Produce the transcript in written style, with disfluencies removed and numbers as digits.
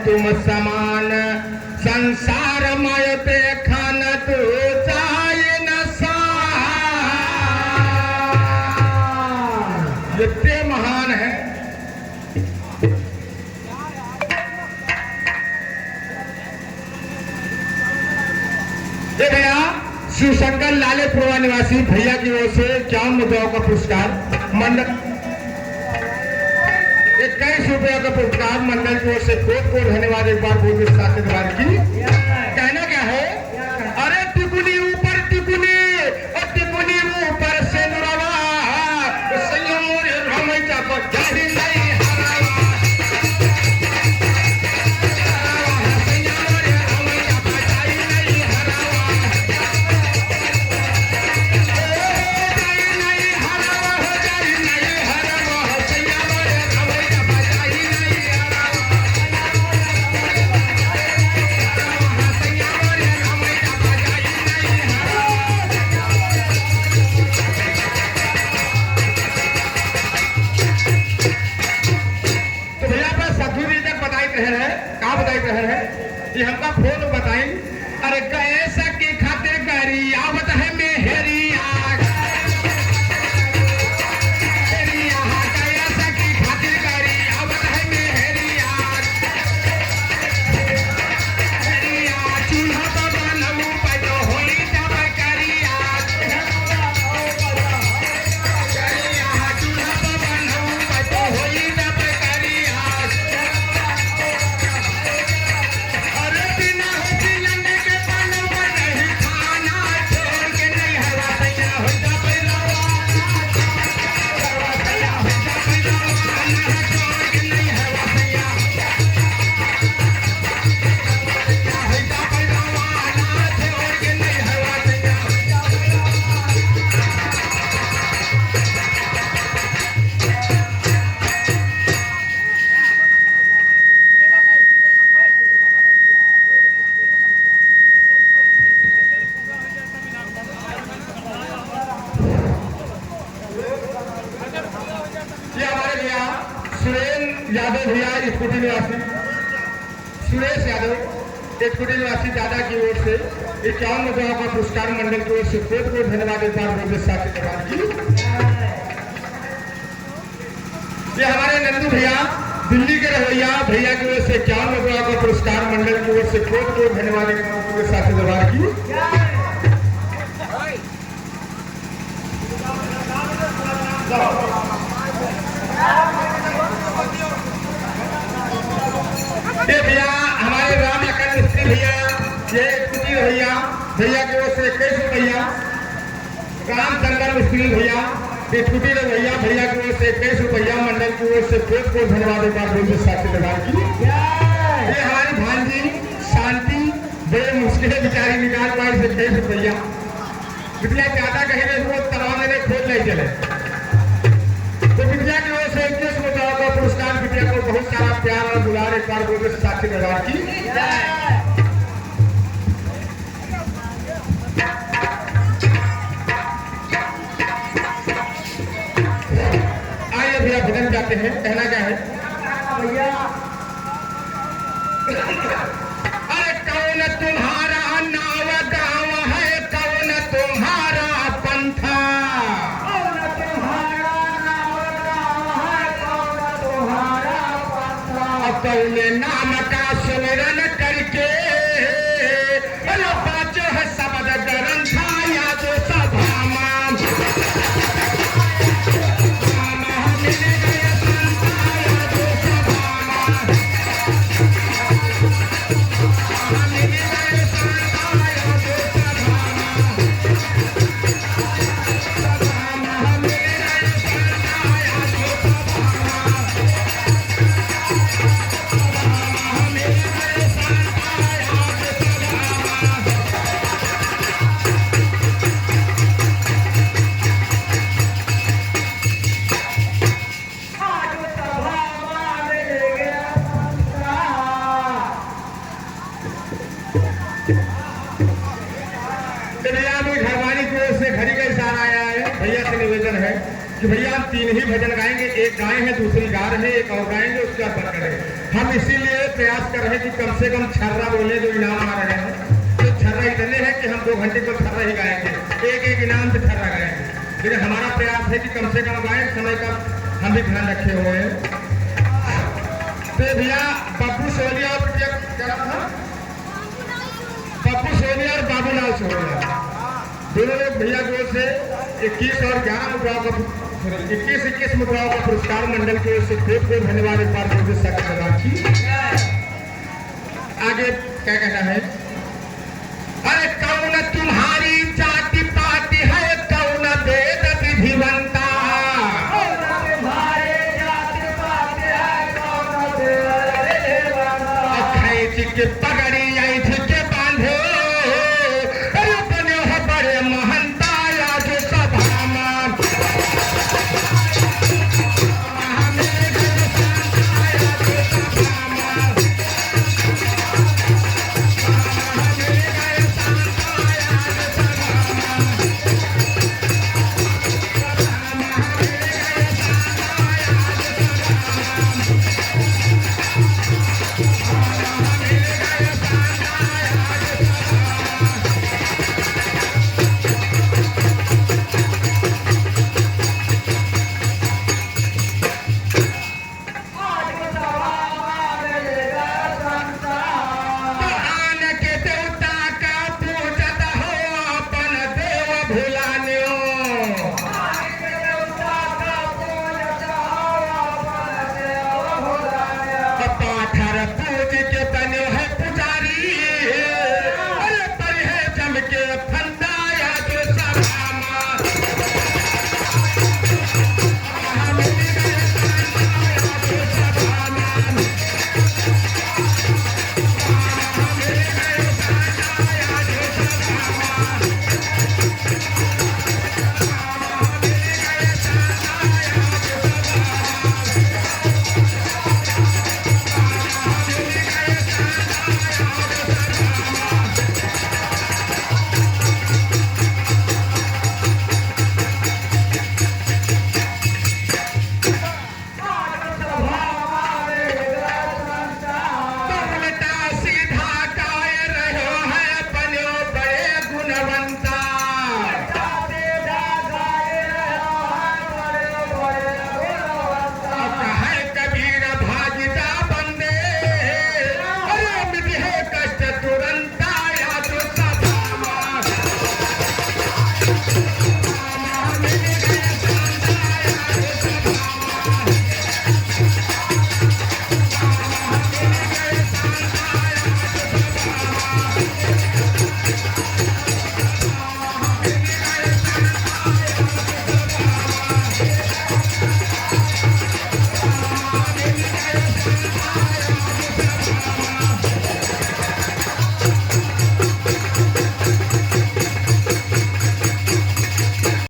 तुम समान संसार मय पे खान तू जाए न इतने महान है। ये भैया शिवशंकर लालेपुरा निवासी भैया की ओर से 51 मुद्राओं का पुरस्कार मंडल 21 रुपया का पुरस्कार मंडल की ओर से बहुत बहुत धन्यवाद। एक बार बहुत विस्तार से धन्यवाद की। कहना क्या है, अरे टिकुनी ऊपर टिकुनी और टिकुनी ऊपर से नुरावा संयम रमई चापा जाहि नहीं ये हमका फोन बताई। अरे कैसा की खाते गाड़ी आवत है मेहरी आग कैसा की खाते गाड़ी आवत है मेहरी आग चूल्हा पर बनऊ पैदो होली जब करी आग चूल्हा पर बनऊ पैदो होली जब करी आग यादव भैया स्कूटी निवासी सुरेश यादव स्कूटी निवासी दादा की ओर से 51 मुद्राओं का पुरस्कार मंडल की ओर से बहुत बहुत धन्यवाद। एक बार बहुत साथ धन्यवाद की। ये हमारे नंदू भैया दिल्ली के रवैया भैया की ओर से 51 मुद्राओं का पुरस्कार मंडल की ओर से बहुत बहुत धन्यवाद। एक बार बहुत साथ धन्यवाद की। ये भैया हमारे राम लखन मिस्त्री भैया ये कुटी भैया भैया की ओर से 21 रुपया रामचंद्र मिस्त्री भैया ये कुटी भैया भैया की ओर से 21 रुपया मंडल की ओर से बहुत बहुत धन्यवाद। एक बार बहुत साथ धन्यवाद की। ये हमारी भांजी शांति बड़े मुश्किल बेचारी निकाल पाई से 23 रुपया बिटिया ज्यादा कहीं वो तलाव में खोल नहीं चले तो बिटिया की ओर से 21 रुपया का पुरस्कार बिटिया को बहुत सारा प्यार और दुलार एक बार बोलते साक्षी दरबार की। आइए भैया भजन जाते हैं। कहना क्या है भैया, अरे कौन तुम्हारा नाव गाँव है कौन तुम्हारा पंथा कौने नाम का सुमिरन करके बाजो है शब्द ग्रंथा याद सभा मिल गए संता याद सभा मिल गए संता याद घरवाली की ओर से घड़ी का इशारा आया है। भैया से निवेदन है कि भैया हम 3 ही भजन गाएंगे, एक गाए हैं, दूसरी गा रहे, एक और गाएंगे, उसके बाद बंद करें। हम इसीलिए प्रयास कर रहे हैं कि कम से कम छर्रा बोले जो इनाम आ रहे हैं, तो छर्रा इतने हैं कि हम 2 घंटे को छर्रा ही गाएंगे, एक इनाम से छर्रा गाएंगे। लेकिन हमारा प्रयास है कि कम से कम गाएं, समय का हम भी ध्यान रखे हुए हैं। तो भैया पप्पू सोनिया और क्या नाम था? पप्पू सोनिया और बाबूलाल सोनिया दोनों लोग भैया की ओर से 21 और 11 मुद्राओं का 21 मुद्राओं का पुरस्कार मंडल की ओर से खूब खूब धन्यवाद एक बार आगे क्या कहना है।